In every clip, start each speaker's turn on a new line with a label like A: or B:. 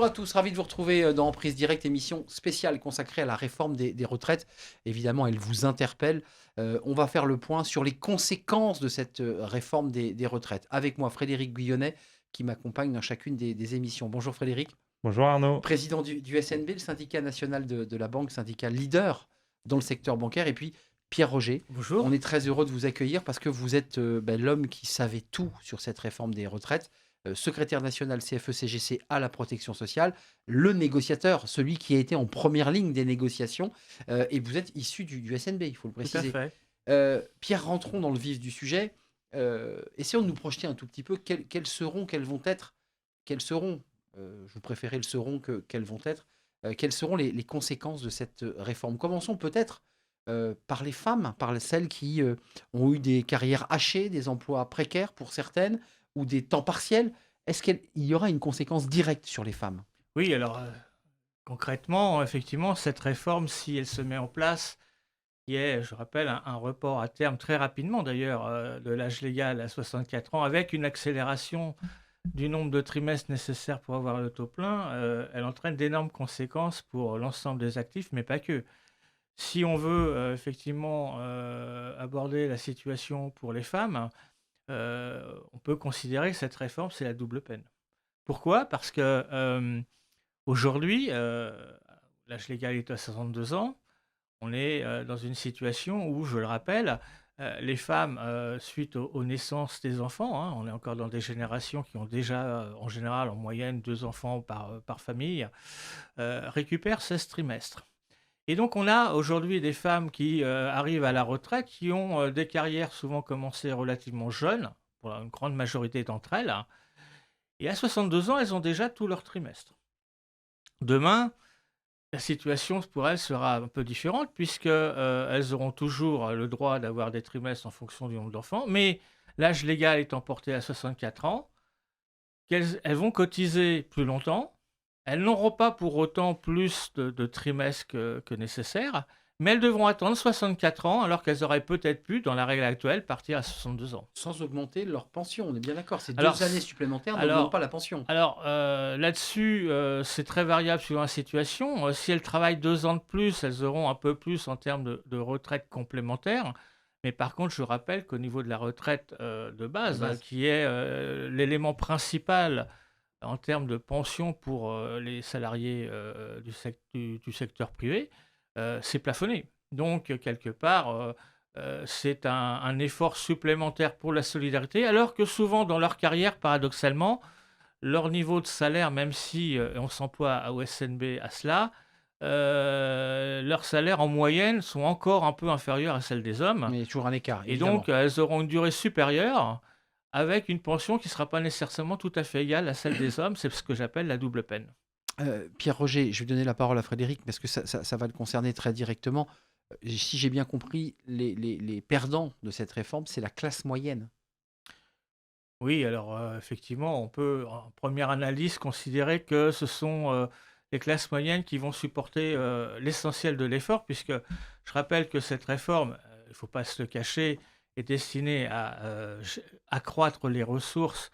A: à tous, ravi de vous retrouver dans Prise Directe, émission spéciale consacrée à la réforme des retraites. Évidemment, elle vous interpelle. On va faire le point sur les conséquences de cette réforme des retraites. Avec moi, Frédéric Guyonnet, qui m'accompagne dans chacune des émissions. Bonjour Frédéric,
B: Bonjour Arnaud.
A: président du SNB, le syndicat national de la banque, syndicat leader dans le secteur bancaire. Et puis Pierre Roger, on
C: Bonjour.
A: est très heureux de vous accueillir parce que vous êtes l'homme qui savait tout sur cette réforme des retraites, secrétaire national CFE-CGC à la protection sociale, le négociateur, celui qui a été en première ligne des négociations, et vous êtes issu du SNB, il faut le
C: Tout à
A: préciser.
C: fait.
A: Pierre, rentrons dans le vif du sujet. Essayons de nous projeter un tout petit peu. Quelles seront, je vous préférais le seront que quelles vont être, quelles seront les conséquences de cette réforme. Commençons peut-être par les femmes, par celles qui ont eu des carrières hachées, des emplois précaires pour certaines, ou des temps partiels. Est-ce qu'il y aura une conséquence directe sur les femmes?
C: Oui, alors concrètement, effectivement, cette réforme, si elle se met en place, qui est, je rappelle, un report à terme très rapidement d'ailleurs de l'âge légal à 64 ans, avec une accélération du nombre de trimestres nécessaires pour avoir le taux plein, elle entraîne d'énormes conséquences pour l'ensemble des actifs, mais pas que. Si on veut effectivement aborder la situation pour les femmes, on peut considérer que cette réforme, c'est la double peine. Pourquoi? Parce que aujourd'hui, l'âge légal est à 62 ans. On est dans une situation où, je le rappelle, les femmes, suite aux naissances des enfants, hein, on est encore dans des générations qui ont déjà, en général, en moyenne, 2 enfants par famille, récupèrent 16 trimestres. Et donc, on a aujourd'hui des femmes qui arrivent à la retraite, qui ont des carrières souvent commencées relativement jeunes, pour une grande majorité d'entre elles, et à 62 ans, elles ont déjà tout leur trimestre. Demain, la situation pour elles sera un peu différente puisque elles auront toujours le droit d'avoir des trimestres en fonction du nombre d'enfants, mais l'âge légal étant porté à 64 ans, elles vont cotiser plus longtemps. Elles n'auront pas pour autant plus de trimestres que nécessaire, mais elles devront attendre 64 ans alors qu'elles auraient peut-être pu, dans la règle actuelle, partir à 62 ans.
A: Sans augmenter leur pension, on est bien d'accord. Ces
C: Alors,
A: 2 années supplémentaires
C: alors,
A: n'augmentent pas la pension.
C: Alors là-dessus, c'est très variable suivant la situation. Si elles travaillent 2 ans de plus, elles auront un peu plus en termes de retraite complémentaire. Mais par contre, je rappelle qu'au niveau de la retraite de base, qui est l'élément principal en termes de pension pour les salariés du secteur privé, c'est plafonné. Donc, quelque part, c'est un effort supplémentaire pour la solidarité, alors que souvent dans leur carrière, paradoxalement, leur niveau de salaire, même si on s'emploie au SNB à cela, leurs salaires en moyenne sont encore un peu inférieurs à celles des hommes.
A: Mais il y a toujours un écart,
C: Et
A: évidemment.
C: donc, elles auront une durée supérieure avec une pension qui ne sera pas nécessairement tout à fait égale à celle des hommes. C'est ce que j'appelle la double peine.
A: Pierre Roger, je vais donner la parole à Frédéric parce que ça va le concerner très directement. Si j'ai bien compris, les perdants de cette réforme, c'est la classe moyenne.
C: Oui, alors effectivement, on peut, en première analyse, considérer que ce sont les classes moyennes qui vont supporter l'essentiel de l'effort, puisque je rappelle que cette réforme, il ne faut pas se le cacher, est destinée à accroître les ressources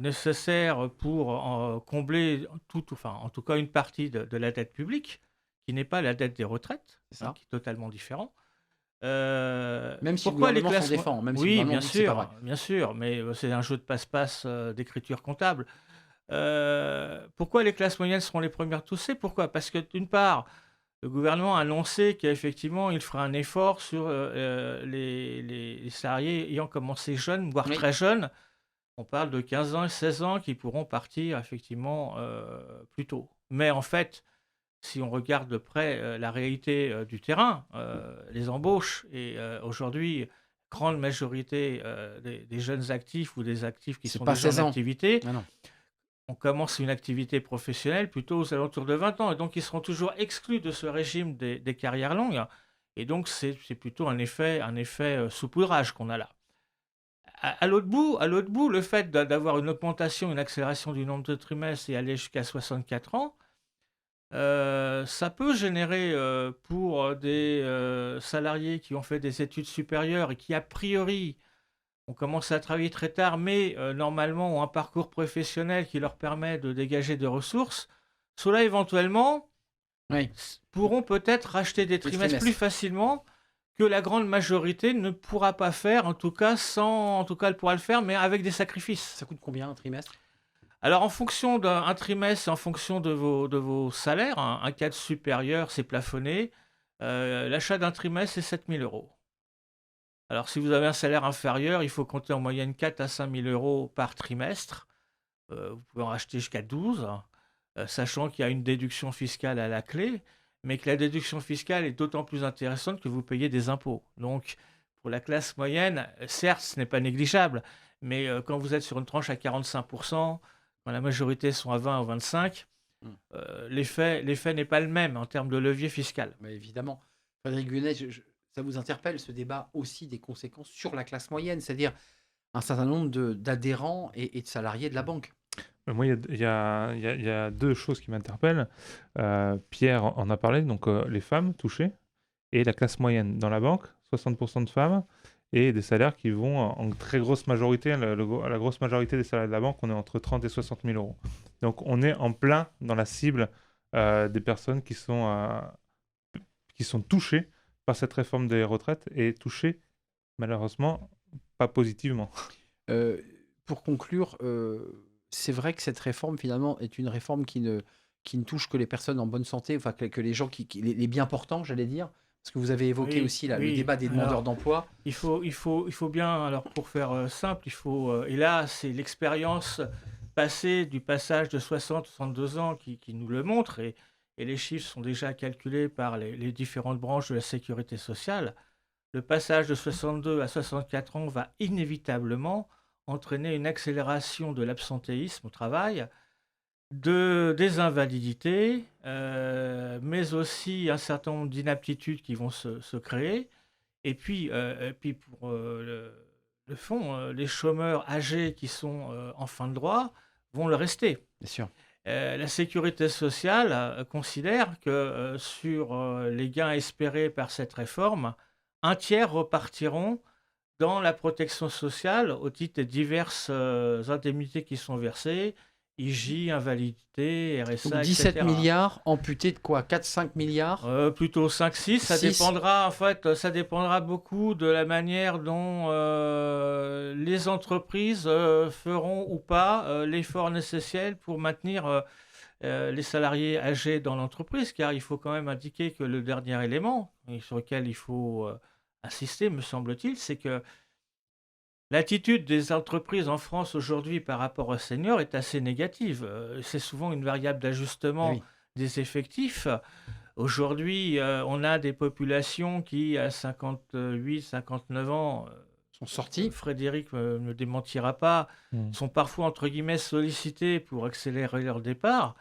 C: nécessaires pour combler enfin, en tout cas une partie de la dette publique, qui n'est pas la dette des retraites,
A: C'est ça.
C: qui est totalement différent.
A: Même si le
C: Pourquoi les
A: gouvernement s'en
C: classes
A: défend, même si le
C: Oui,
A: gouvernement dit que c'est pas vrai.
C: bien sûr, mais c'est un jeu de passe-passe d'écriture comptable. Pourquoi les classes moyennes seront les premières touchées? Pourquoi? Parce que d'une part, le gouvernement a annoncé qu'effectivement, il fera un effort sur les salariés ayant commencé jeunes, voire
A: Oui.
C: très jeunes. On parle de 15 ans et 16 ans qui pourront partir effectivement plus tôt. Mais en fait, si on regarde de près la réalité du terrain, les embauches, et aujourd'hui, grande majorité des jeunes actifs ou des actifs qui
A: C'est
C: sont
A: pas
C: déjà en
A: 16 ans.
C: activité,
A: Ah non.
C: on commence une activité professionnelle plutôt aux alentours de 20 ans. Et donc, ils seront toujours exclus de ce régime des carrières longues. Et donc, c'est plutôt un effet saupoudrage qu'on a là. À l'autre bout, le fait d'avoir une augmentation, une accélération du nombre de trimestres et aller jusqu'à 64 ans, ça peut générer pour des salariés qui ont fait des études supérieures et qui, a priori, ont commencé à travailler très tard, mais normalement ont un parcours professionnel qui leur permet de dégager des ressources, ceux-là éventuellement
A: Oui,
C: pourront peut-être racheter des
A: les
C: trimestres plus
A: trimestres.
C: facilement que la grande majorité ne pourra pas faire, en tout cas elle pourra le faire, mais avec des sacrifices.
A: Ça coûte combien un trimestre?
C: Alors en fonction d'un trimestre, en fonction de vos salaires, un cadre supérieur, c'est plafonné. L'achat d'un trimestre, c'est 7 000 euros. Alors si vous avez un salaire inférieur, il faut compter en moyenne 4 à 5 000 euros par trimestre. Vous pouvez en racheter jusqu'à 12, sachant qu'il y a une déduction fiscale à la clé, mais que la déduction fiscale est d'autant plus intéressante que vous payez des impôts. Donc, pour la classe moyenne, certes, ce n'est pas négligeable, mais quand vous êtes sur une tranche à 45%, quand la majorité sont à 20 ou 25,
A: Hmm.
C: l'effet n'est pas le même en termes de levier fiscal.
A: Mais évidemment. Frédéric Guenet, ça vous interpelle ce débat aussi des conséquences sur la classe moyenne, c'est-à-dire un certain nombre d'adhérents et de salariés de la banque.
B: Moi, il y a deux choses qui m'interpellent. Pierre en a parlé, donc les femmes touchées et la classe moyenne. Dans la banque, 60% de femmes et des salaires qui vont en très grosse majorité, la grosse majorité des salaires de la banque, on est entre 30 et 60 000 euros. Donc on est en plein dans la cible des personnes qui sont touchées par cette réforme des retraites et touchées malheureusement pas positivement.
A: Euh, pour conclure, c'est vrai que cette réforme, finalement, est une réforme qui ne touche que les personnes en bonne santé, enfin que les gens les bien portants, j'allais dire. Parce que vous avez évoqué
C: Oui,
A: aussi le
C: oui.
A: débat des demandeurs
C: Alors,
A: d'emploi.
C: il faut bien, alors pour faire simple, et là, c'est l'expérience passée du passage de 60-62 ans qui nous le montre, et les chiffres sont déjà calculés par les différentes branches de la sécurité sociale. Le passage de 62 à 64 ans va inévitablement entraîner une accélération de l'absentéisme au travail, des invalidités, mais aussi un certain nombre d'inaptitudes qui vont se créer. Et puis pour le fond, les chômeurs âgés qui sont en fin de droit vont le rester.
A: Bien sûr.
C: La sécurité sociale considère que sur les gains espérés par cette réforme, un tiers repartiront dans la protection sociale au titre des diverses indemnités qui sont versées, IJ, invalidité,
A: Donc
C: RSA,
A: 17
C: etc.
A: milliards amputés de quoi? 4-5 milliards?
C: Plutôt 5-6, ça
A: 6?
C: dépendra en fait, ça dépendra beaucoup de la manière dont les entreprises feront ou pas l'effort nécessaire pour maintenir les salariés âgés dans l'entreprise, car il faut quand même indiquer que le dernier élément et sur lequel il faut insister, me semble-t-il, c'est que l'attitude des entreprises en France aujourd'hui par rapport aux seniors est assez négative. C'est souvent une variable
A: Eh
C: d'ajustement
A: oui,
C: des effectifs. Aujourd'hui, on a des populations qui, à 58, 59 ans,
A: sont sortis.
C: Frédéric ne me démentira pas,
B: Mm.
C: sont parfois, entre guillemets, sollicités pour accélérer leur départ.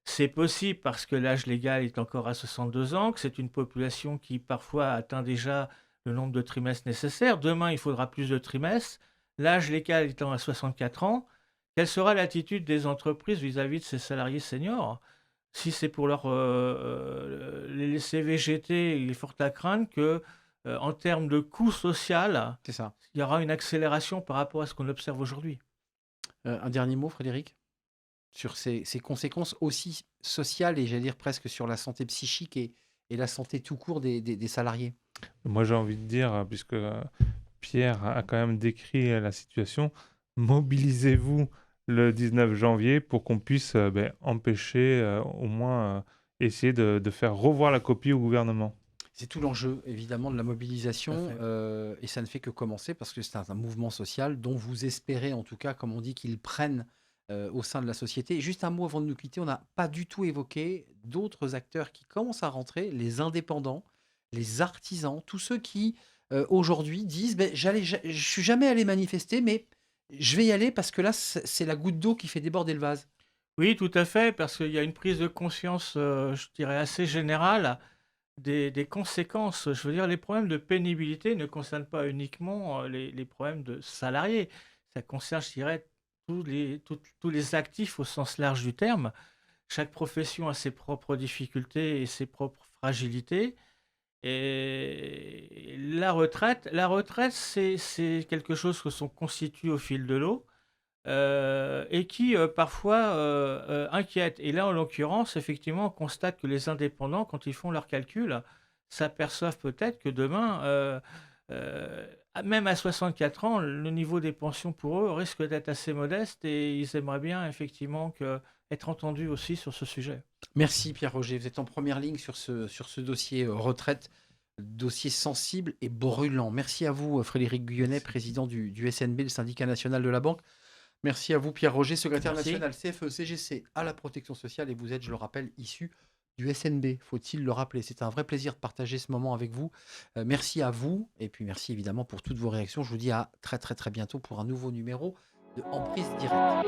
C: C'est possible parce que l'âge légal est encore à 62 ans, que c'est une population qui parfois atteint déjà le nombre de trimestres nécessaires. Demain, il faudra plus de trimestres. L'âge légal étant à 64 ans, quelle sera l'attitude des entreprises vis-à-vis de ces salariés seniors? Si c'est pour les laisser végéter, il est fort à craindre que, en termes de coût social,
A: C'est ça.
C: il y aura une accélération par rapport à ce qu'on observe aujourd'hui.
A: Un dernier mot, Frédéric, sur ces conséquences aussi sociales et j'allais dire presque sur la santé psychique et la santé tout court des salariés.
B: Moi, j'ai envie de dire, puisque Pierre a quand même décrit la situation, mobilisez-vous le 19 janvier pour qu'on puisse empêcher, au moins essayer de faire revoir la copie au gouvernement.
A: C'est tout l'enjeu, évidemment, de la
C: Tout à
A: mobilisation,
C: fait.
A: et ça ne fait que commencer parce que c'est un mouvement social dont vous espérez, en tout cas, comme on dit, qu'il prenne au sein de la société. Juste un mot avant de nous quitter, on n'a pas du tout évoqué d'autres acteurs qui commencent à rentrer, les indépendants, les artisans, tous ceux qui, aujourd'hui, disent, ben, je suis jamais allé manifester, mais je vais y aller parce que là, c'est la goutte d'eau qui fait déborder le vase.
C: Oui, tout à fait, parce qu'il y a une prise de conscience, je dirais, assez générale des conséquences. Je veux dire, les problèmes de pénibilité ne concernent pas uniquement les problèmes de salariés. Ça concerne, je dirais, tous les actifs au sens large du terme. Chaque profession a ses propres difficultés et ses propres fragilités. Et la retraite, c'est quelque chose que sont constitue au fil de l'eau, et qui, parfois, inquiète. Et là, en l'occurrence, effectivement, on constate que les indépendants, quand ils font leurs calculs, s'aperçoivent peut-être que demain, même à 64 ans, le niveau des pensions pour eux risque d'être assez modeste et ils aimeraient bien effectivement être entendus aussi sur ce sujet.
A: Merci Pierre-Roger, vous êtes en première ligne sur ce dossier retraite, dossier sensible et brûlant. Merci à vous Frédéric Guyonnet,
B: Merci.
A: président du SNB, le syndicat national de la banque. Merci à vous Pierre-Roger, secrétaire
C: Merci.
A: national CFE-CGC à la protection sociale et vous êtes, je le rappelle, issu du SNB, faut-il le rappeler. C'est un vrai plaisir de partager ce moment avec vous. Merci à vous et puis merci évidemment pour toutes vos réactions. Je vous dis à très très très bientôt pour un nouveau numéro de Emprise Directe.